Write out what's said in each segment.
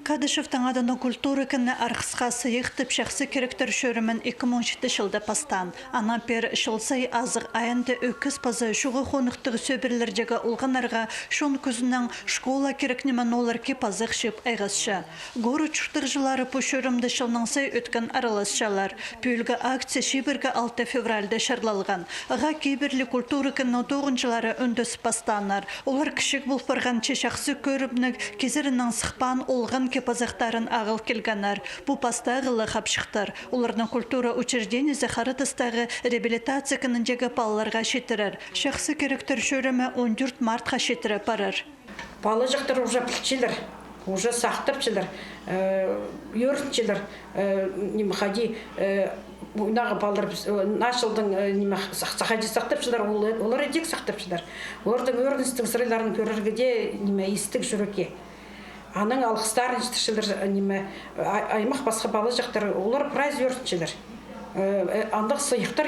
Кадышевтың адыны культура кінні арқысқа сыйықтып шәқсі керектер шөрімен 2017 жылда пастан. Ана пер шылсай азық айынды өкіз пазы шуғы қонықтығы сөбірлердегі ұлғанарға шон күзінің школа керекнемен олар ке пазық шып айғасшы. Горы чүқтір жылары по шөрімді шылныңсай өткен араласшалар. Пөлгі акция шибіргі 6 февральда шарлалған. Аға кейбірлі культура кінні 9 жылары өндіс пастанар. Олар кішік бұлпырған шәқсі көрібнік кезірінің сықпан олған кепазақтарын ағыл келганар. Бұл пастағылы қапшықтар. Олардың культура учреждені захарытыстағы реабилитация кініндегі балаларға шетірір. Шақсы керектер шөрімі 14 мартқа шетірі парыр. Балы жақтар уже пілчілер, уже сақтырчылар, өртчілер, немахади, нағы балдар нашылдың сақади сақтырчылар, олар едек сақтырчылар. Олардың өрністің сырайларын көріргіде истік жүрекке. Аның алғыстарын жетішілер, аймақ басқа балы жақтар, олар прайз өртчілер. Андық сыйықтар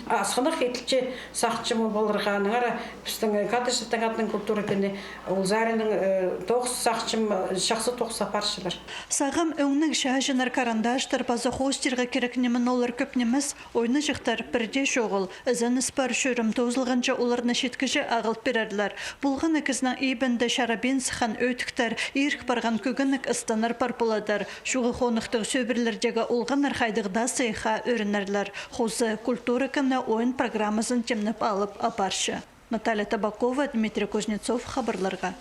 асқынық етілче сақчы мұл болырға аныңара біздің Кадышевтың атының культура күні ол зарының тоғыз сақчым шақсы тоғыз сапаршылар. Сағым өңнің шағыжынар карандаштар базы хостирға керекнемін олар көпнеміз ойны жықтар бірде жоғыл. Үзін іспар шөрім тоғызылғанша оларны шеткіжі ағылып берерлер. Бұлғын әкізінің ейбінді шарабен сыхан өтіктер, ерік барған көгінік ұстанар бар боладар. Шуғы қонықтық сөбірлердегі олғанар қайдығда сайға өрінерлер. Хозы культура күні ойын программасын темніп алып апаршы. Наталья Табакова, Дмитрий Кузнецов, хабарларға.